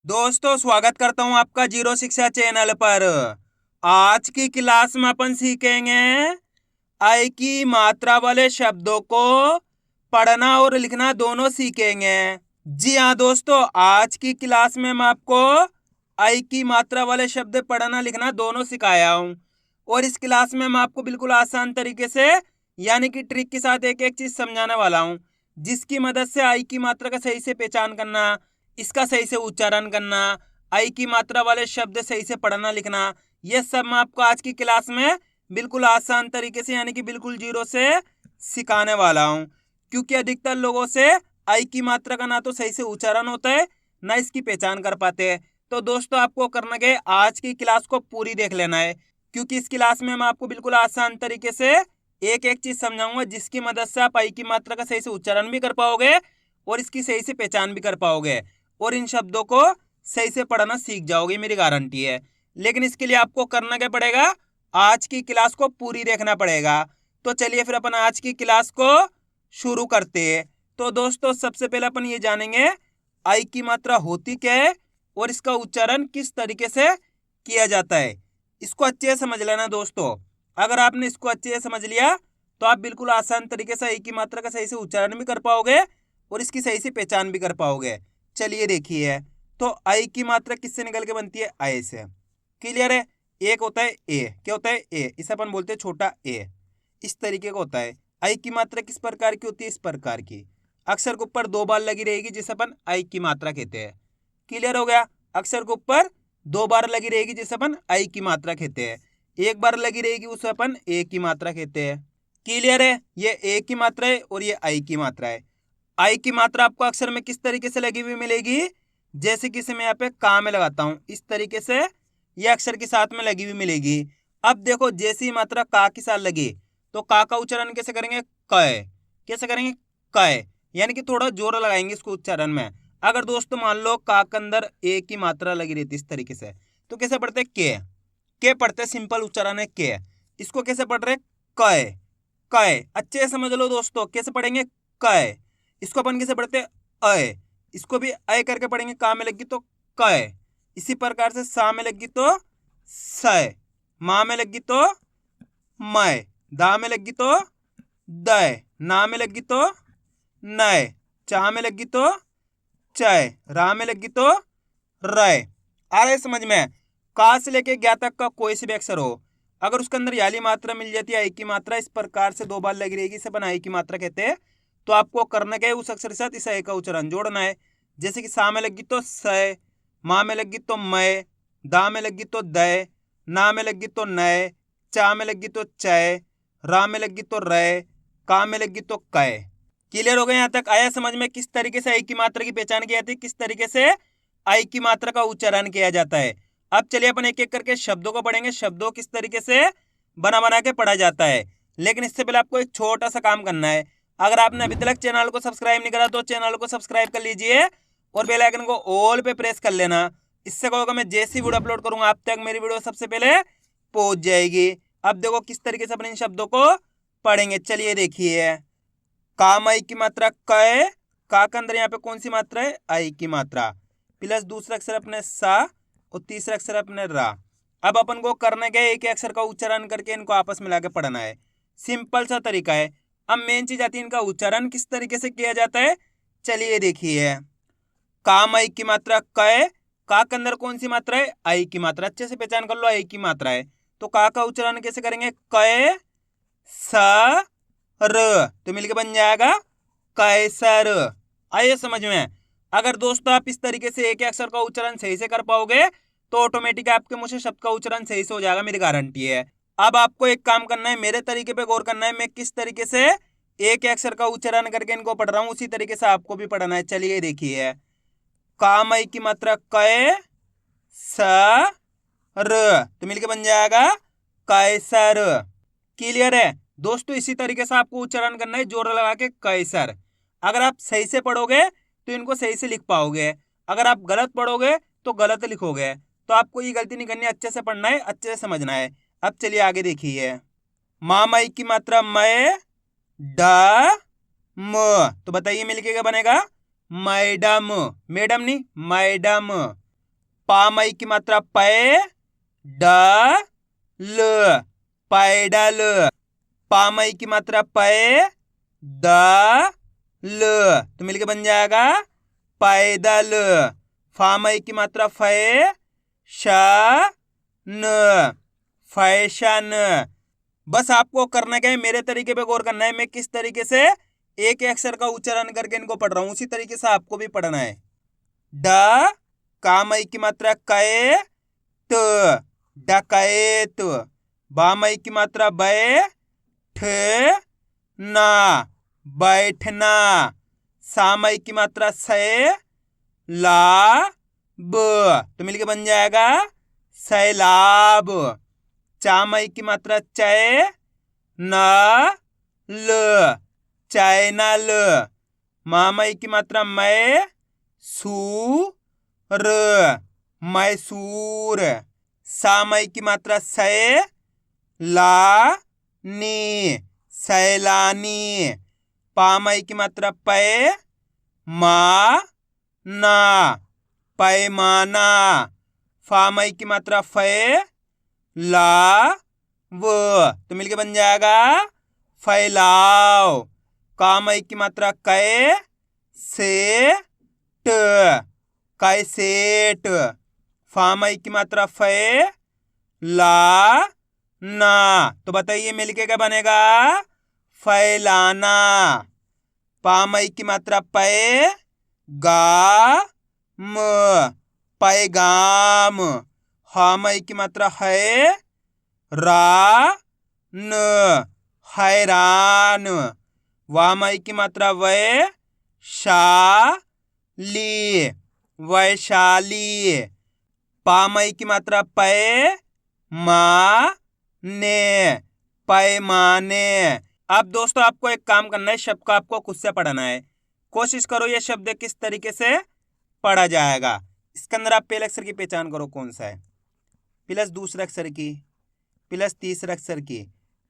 दोस्तों स्वागत करता हूं आपका जीरो शिक्षा चैनल पर। आज की क्लास में अपन सीखेंगे आई की मात्रा वाले शब्दों को पढ़ना और लिखना दोनों सीखेंगे। जी हाँ दोस्तों, आज की क्लास में मैं आपको आई की मात्रा वाले शब्द पढ़ना लिखना दोनों सिखाया हूं और इस क्लास में मैं आपको बिल्कुल आसान तरीके से यानी कि ट्रिक के साथ एक एक चीज समझाने वाला हूं, जिसकी मदद से आई की मात्रा का सही से पहचान करना, इसका सही से उच्चारण करना, आई की मात्रा वाले शब्द सही से पढ़ना लिखना, यह सब मैं आपको आज की क्लास में बिल्कुल आसान तरीके से यानी कि बिल्कुल जीरो से सिखाने वाला हूं। क्योंकि अधिकतर लोगों से आई की मात्रा का ना तो सही से उच्चारण होता है ना इसकी पहचान कर पाते हैं। तो दोस्तों आपको करना क्या है, आज की क्लास को पूरी देख लेना है, क्योंकि इस क्लास में मैं आपको बिल्कुल आसान तरीके से एक एक चीज समझाऊंगा, जिसकी मदद से आप आई की मात्रा का सही से उच्चारण भी कर पाओगे और इसकी सही से पहचान भी कर पाओगे और इन शब्दों को सही से पढ़ना सीख जाओगे, मेरी गारंटी है। लेकिन इसके लिए आपको करना क्या पड़ेगा, आज की क्लास को पूरी देखना पड़ेगा। तो चलिए फिर अपन आज की क्लास को शुरू करते हैं। तो दोस्तों सबसे पहले अपन ये जानेंगे आई की मात्रा होती क्या है और इसका उच्चारण किस तरीके से किया जाता है। इसको अच्छे से समझ लेना दोस्तों। अगर आपने इसको अच्छे से समझ लिया तो आप बिल्कुल आसान तरीके से आई की मात्रा का सही से उच्चारण भी कर पाओगे और इसकी सही से पहचान भी कर पाओगे। चलिए देखिए, तो आई की मात्रा किससे निकल के बनती है, आई से। क्लियर है। एक होता है ए, क्या होता है ए, इसे अपन बोलते हैं छोटा ए, इस तरीके का होता है। आई की मात्रा किस प्रकार की होती है, इस प्रकार की, अक्षर के ऊपर दो बार लगी रहेगी जिसे अपन आई की मात्रा कहते हैं। क्लियर हो गया। अक्षर के ऊपर दो बार लगी रहेगी जिसे अपन आई की मात्रा कहते हैं। एक बार लगी रहेगी उसे अपन ए की मात्रा कहते हैं। क्लियर है। ये ए की मात्रा है और ये आई की मात्रा है। आई की मात्रा आपको अक्षर में किस तरीके से लगी हुई मिलेगी, जैसे कि इसे मैं यहाँ पे का में लगाता हूं, इस तरीके से ये अक्षर के साथ में लगी हुई मिलेगी। अब देखो जैसी ही मात्रा का के साथ लगी तो का उच्चारण कैसे करेंगे, कय। कैसे करेंगे, कय, यानी कि थोड़ा जोर लगाएंगे इसको उच्चारण में। अगर दोस्तों मान लो का के अंदर ए की मात्रा लगी रहती इस तरीके से, तो कैसे पढ़ते के पढ़ते, सिंपल उच्चारण है के। इसको कैसे पढ़ रहे, कय, कय। अच्छे से समझ लो दोस्तों, कैसे पढ़ेंगे, कय। इसको अपन कैसे पढ़ते, अय। इसको भी अय करके पढ़ेंगे, का में लगी तो कय। इसी प्रकार से सा में लगी तो सय, मा में लगी तो मय, दा में लगी तो दय, ना में लगी तो नय, चा में लगी तो चय, रा में लगी तो रय। आ रहे समझ में। का से लेके ज्ञा तक का कोई से भी अक्षर हो, अगर उसके अंदर याली मात्रा मिल जाती है आई की मात्रा इस प्रकार से दो बार लगी रहेगी, इसे अपन आई की मात्रा कहते हैं। तो आपको करना क्या है, उस अक्षर के साथ इस आई का उच्चारण जोड़ना है। जैसे कि सा में लगी तो सय, मा में लगी तो मय, दा में लगी तो दय, ना में लगी तो नय, चा में लगी तो चय, रा में लगी तो रय, का में लगी तो कय। क्लियर हो गया। यहाँ तक आया समझ में किस तरीके से आई की मात्रा की पहचान की जाती है, किस तरीके से आई की मात्रा का उच्चारण किया जाता है। अब चलिए अपन एक एक करके शब्दों को पढ़ेंगे, शब्दों किस तरीके से बना बना के पढ़ा जाता है। लेकिन इससे पहले आपको एक छोटा सा काम करना है। अगर आपने अभी तक चैनल को सब्सक्राइब नहीं करा तो चैनल को सब्सक्राइब कर लीजिए और बेल आइकन को ऑल पे प्रेस कर लेना। इससे क्या होगा, मैं जैसी वीडियो अपलोड करूंगा आप तक मेरी वीडियो सबसे पहले पहुंच जाएगी। अब देखो किस तरीके से अपन इन शब्दों को पढ़ेंगे। चलिए देखिए, काम आई की मात्रा कय, का के अंदर यहाँ पे कौन सी मात्रा है, आई की मात्रा, प्लस दूसरा अक्षर अपने सा और तीसरा अक्षर अपने रा। अब अपन को करना क्या है, एक अक्षर का उच्चारण करके इनको आपस में लाके पढ़ना है। सिंपल सा तरीका है। अब मेन चीज आती है इनका उच्चारण किस तरीके से किया जाता है। चलिए देखिए, काम आई की मात्रा कय, का के अंदर कौन सी मात्रा है, आई की मात्रा। अच्छे से पहचान कर लो, आई की मात्रा है। तो का उच्चारण कैसे करेंगे, कय स र, तो मिलके बन जाएगा कैसर। आइए समझ में। अगर दोस्तों आप इस तरीके से एक अक्षर का उच्चारण सही से कर पाओगे तो ऑटोमेटिक आपके मुंह से शब्द का उच्चारण सही से हो जाएगा, मेरी गारंटी है। अब आपको एक काम करना है, मेरे तरीके पे गौर करना है। मैं किस तरीके से एक अक्षर का उच्चारण करके इनको पढ़ रहा हूं, उसी तरीके से आपको भी पढ़ना है। चलिए देखिए, कामय की मात्रा कय स र, तो मिलके बन जाएगा कैसर। क्लियर है दोस्तों। इसी तरीके से आपको उच्चारण करना है, जोर लगा के कैसर। अगर आप सही से पढ़ोगे तो इनको सही से लिख पाओगे, अगर आप गलत पढ़ोगे तो गलत लिखोगे। तो आपको ये गलती नहीं करनी, अच्छे से पढ़ना है, अच्छे से समझना है। अब चलिए आगे देखिए, मामई की मात्रा मय ड म, तो बताइए मिलके क्या बनेगा, मैडम। मैडम नहीं, मैडम। पामई की मात्रा पै ड ल पैडल। पामई की मात्रा पै द ल तो मिलके बन जाएगा पैदल। फामई की मात्रा फै श न फैशन। बस आपको करना क्या है, मेरे तरीके पे गौर करना है। मैं किस तरीके से एक अक्षर का उच्चारण करके इनको पढ़ रहा हूं, उसी तरीके से आपको भी पढ़ना है। ड कामई की मात्रा कै त डकैत। बामई की मात्रा बै ठ ना बैठना। सामई की मात्रा से ला ब तो मिलके बन जाएगा सैलाब। चामई की मात्रा चै न ल चैनल। मामई की मात्रा मै सू र मैसूर। सामई की मात्रा सै ला नी सैलानी। पामई की मात्रा पै मा ना पैमाना। फामई की मात्रा फै ला वो तो मिलके बन जाएगा फैलाव। कामई की मात्रा कै से ट कैसेट। फामई की मात्रा फै ला ना तो बताइए मिलके क्या बनेगा फैलाना। पामई की मात्रा पै गा म पैगाम। हामई की मात्रा है रा न हैरान। वामई की मात्रा वै शा ली वैशाली। पामई की मात्रा पै मा ने पैमाने। अब दोस्तों आपको एक काम करना है, शब्द को आपको खुद से पढ़ना है। कोशिश करो ये शब्द किस तरीके से पढ़ा जाएगा। इसके अंदर आप पहले अक्षर की पहचान करो कौन सा है, प्लस दूसरे अक्षर की, प्लस तीसरे अक्षर की।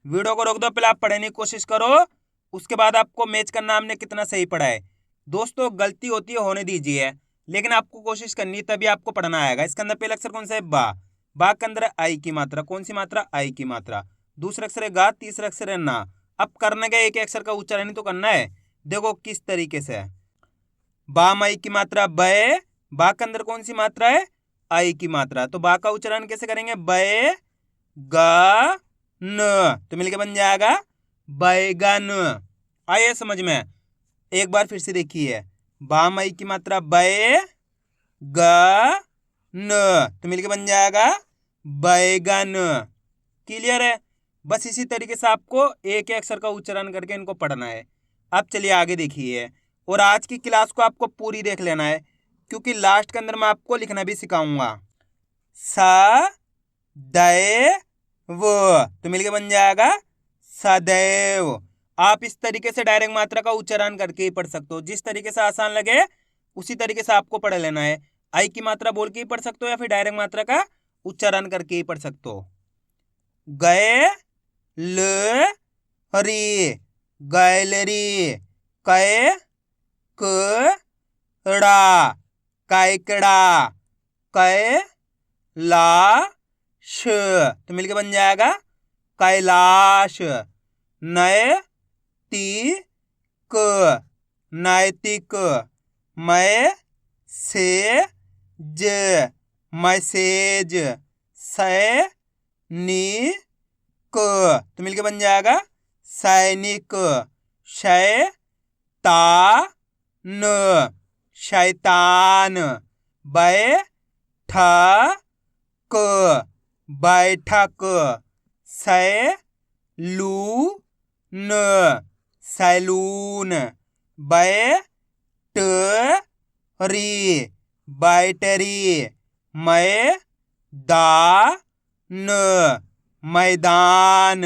वीडियो को रोक दो, पहले आप पढ़ने की कोशिश करो, उसके बाद आपको मैच करना हमने कितना सही पढ़ा है। दोस्तों गलती होती है, होने दीजिए, लेकिन आपको कोशिश करनी है, तभी आपको पढ़ना आएगा। इसके अंदर पहला अक्षर कौन सा है बा। बा के अंदर आई की मात्रा, कौन सी मात्रा आई की मात्रा। दूसरा अक्षर है गा, तीसरा अक्षर है ना। अब करने का एक अक्षर का उच्चारण ही तो करना है। देखो किस तरीके से। बा मई की मात्रा बै, बा के अंदर कौन सी मात्रा है आई की मात्रा, तो बा का उच्चारण कैसे करेंगे बै ग न तो मिलके बन जाएगा बैगन। आइए समझ में, एक बार फिर से देखिए। बा मई की मात्रा बै ग न तो मिलके बन जाएगा बैगन। क्लियर है। बस इसी तरीके से आपको एक अक्षर का उच्चारण करके इनको पढ़ना है। अब चलिए आगे देखिए, और आज की क्लास को आपको पूरी देख लेना है, क्योंकि लास्ट के अंदर मैं आपको लिखना भी सिखाऊंगा। स दै वो तो मिलके बन जाएगा सदैव। आप इस तरीके से डायरेक्ट मात्रा का उच्चारण करके ही पढ़ सकते हो, जिस तरीके से आसान लगे उसी तरीके से आपको पढ़ लेना है। आई की मात्रा बोल के ही पढ़ सकते हो, या फिर डायरेक्ट मात्रा का उच्चारण करके ही पढ़ सकते हो। गए ल री गैलरी। कै कड़ा कैकड़ा। कै ला श तो मिलके बन जाएगा कैलाश। नय ती क नैतिक। मैं से ज मैसेज। सै नी क तो मिलके बन जाएगा सैनिक। शै ता न शैतान। बै ठा क बैठक। सै लू न सैलून। बै ट री बैटरी। मै दा न मैदान।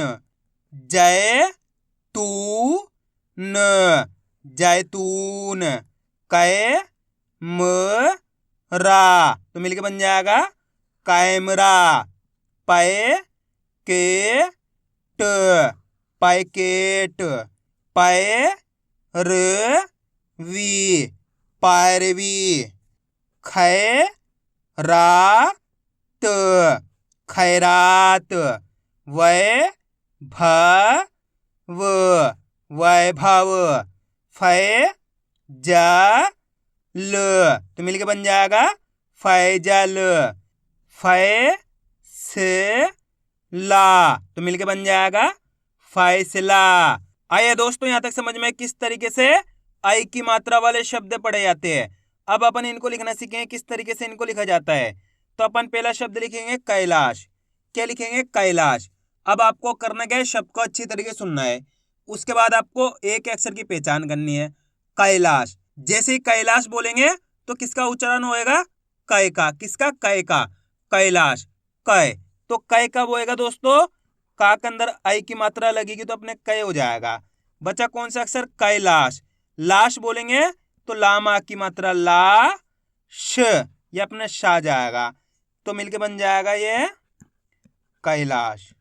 जै तू न जैतून। कै म रा तो मिलके बन जाएगा कैमरा। पै के ट पैकेट। पै र वी पैरवी। खै रात, खैरात, वैभव, वैभव, फैजल, तो मिलके बन जाएगा फैजल, फैसला, तो मिलके बन जाएगा फैसला। आइए दोस्तों, यहां तक समझ में किस तरीके से आई की मात्रा वाले शब्द पढ़े जाते हैं। अब अपन इनको लिखना सीखेंगे किस तरीके से इनको लिखा जाता है। तो अपन पहला शब्द लिखेंगे कैलाश। क्या लिखेंगे? कैलाश। अब आपको करना क्या है, शब्द को अच्छी तरीके से सुनना है। उसके बाद आपको एक अक्षर की पहचान करनी है। कैलाश, जैसे ही कैलाश बोलेंगे तो किसका उच्चारण होएगा? कै का। किसका? कै का। कैलाश, कै। तो कै कब होएगा दोस्तों? का के अंदर आई की मात्रा लगेगी तो अपने कै हो जाएगा। बचा कौन सा अक्षर? कैलाश। लाश बोलेंगे तो लाम आ की मात्रा ला श, ये अपने शा जाएगा, तो मिलके बन जाएगा ये कैलाश।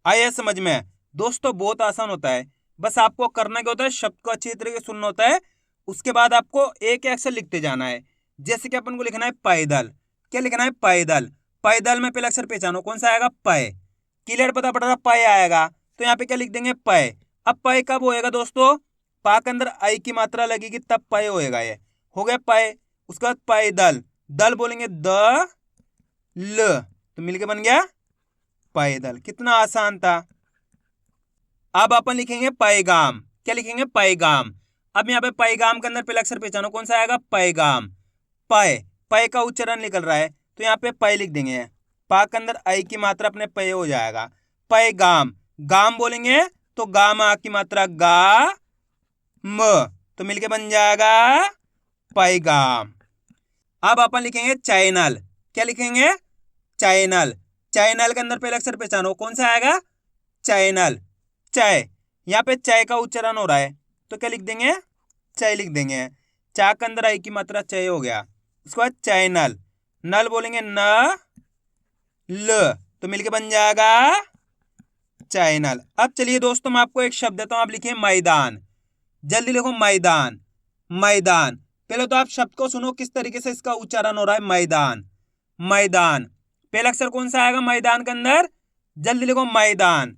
आइए समझ में दोस्तों, बहुत आसान होता है। बस आपको करना क्या होता है, शब्द को अच्छी तरीके से सुनना होता है। उसके बाद आपको एक अक्षर लिखते जाना है। जैसे कि अपन को लिखना है पैदल। क्या लिखना है? पैदल। पैदल में पहला अक्षर पहचानो, कौन सा आएगा? पै। क्लियर पता पड़ रहा? पै आएगा। तो यहाँ पे क्या लिख देंगे? पै। अब पै कब होएगा दोस्तों? पा के अंदर आई की मात्रा लगेगी तब पै होएगा। ये हो गया पै। उसके बाद पैदल, दल बोलेंगे द ल, तो मिलके बन गया पैदल। कितना आसान था। अब अपन लिखेंगे पैगाम। क्या लिखेंगे? पैगाम। अब यहाँ पे पैगाम के अंदर पहला अक्षर पहचानो, कौन सा आएगा? पैगाम। पै, पै का उच्चारण निकल रहा है तो यहाँ पे पै लिख देंगे। पा के अंदर आई की मात्रा अपने पै हो जाएगा। पैगाम। गाम बोलेंगे तो गाम आ की मात्रा गा म, तो मिलके बन जाएगा पैगाम। अब अपन लिखेंगे चैनल। क्या लिखेंगे? चैनल। चैनल के अंदर पहला अक्षर पहचानो, कौन सा आएगा? चैनल। चय, यहाँ पे चय का उच्चारण हो रहा है तो क्या लिख देंगे? चय लिख देंगे। चा के अंदर आई की मात्रा चय हो गया। उसके बाद चैनल। नल बोलेंगे न ल, तो मिलके बन जाएगा चैनल। अब चलिए दोस्तों, मैं आपको एक शब्द देता हूं, आप लिखिए मैदान। जल्दी लिखो मैदान। मैदान। पहले तो आप शब्द को सुनो किस तरीके से इसका उच्चारण हो रहा है। मैदान, मैदान। पहला अक्षर कौन सा आएगा मैदान के अंदर? जल्दी लिखो मैदान।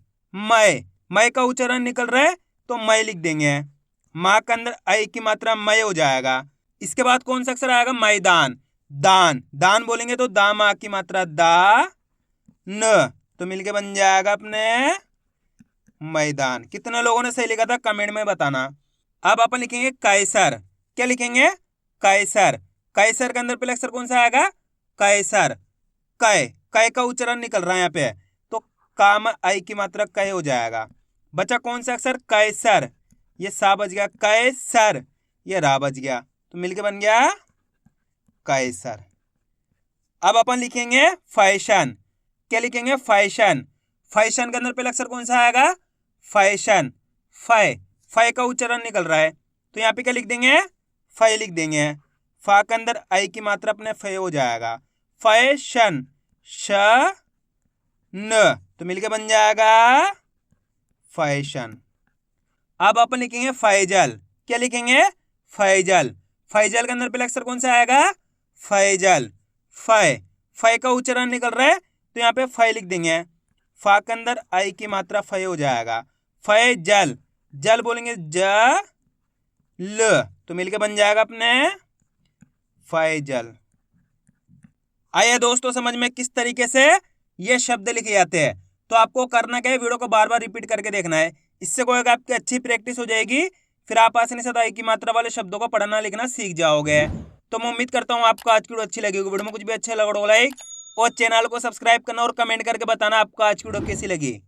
मै का उच्चारण निकल रहा है तो मै लिख देंगे। माँ के अंदर आई की मात्रा मै हो जाएगा। इसके बाद कौन सा अक्षर आएगा? मैदान। दान, दान बोलेंगे तो दा माँ की मात्रा दा न, तो मिलके बन जाएगा अपने मैदान। कितने लोगों ने सही लिखा था कमेंट में बताना। अब अपन लिखेंगे कैसर। क्या लिखेंगे? कैसर। कैसर के अंदर पहला अक्षर कौन सा आएगा? कैसर। कै, कै का उच्चारण निकल रहा है यहाँ पे तो काम आई की मात्रा कै हो जाएगा। बचा कौन सा अक्षर? कैसर। ये सा बच गया, कैसर। ये रा बच गया, तो मिलके बन गया कैसर। अब अपन लिखेंगे फैशन। क्या लिखेंगे? फैशन। फैशन के अंदर पहला अक्षर कौन सा आएगा? फैशन। फै, फै का उच्चारण निकल रहा है तो यहाँ पे क्या लिख देंगे? फै लिख देंगे। फा के अंदर आई की मात्रा अपने फै हो जाएगा। फैशन, श न, तो मिलके बन जाएगा फैशन। अब अपन लिखेंगे फैजल। क्या लिखेंगे? फैजल। फैजल के अंदर पहला अक्षर कौन सा आएगा? फैजल। फै, फै का उच्चारण निकल रहा है तो यहाँ पे फै लिख देंगे। फा के अंदर आई की मात्रा फै हो जाएगा। फैजल। जल बोलेंगे ज ल, तो मिलके बन जाएगा अपने फैजल। आइए दोस्तों, समझ में किस तरीके से ये शब्द लिखे जाते हैं। तो आपको करना क्या है, वीडियो को बार बार रिपीट करके देखना है। इससे कोई आपकी अच्छी प्रैक्टिस हो जाएगी, फिर आप आसानी से आई की मात्रा वाले शब्दों को पढ़ना लिखना सीख जाओगे। तो मैं उम्मीद करता हूँ आपको आज की वीडियो अच्छी लगी होगी। वीडियो में कुछ भी अच्छा लगा हो लाइक और चैनल को सब्सक्राइब करना और कमेंट करके बताना आपको आज की वीडियो कैसी लगी।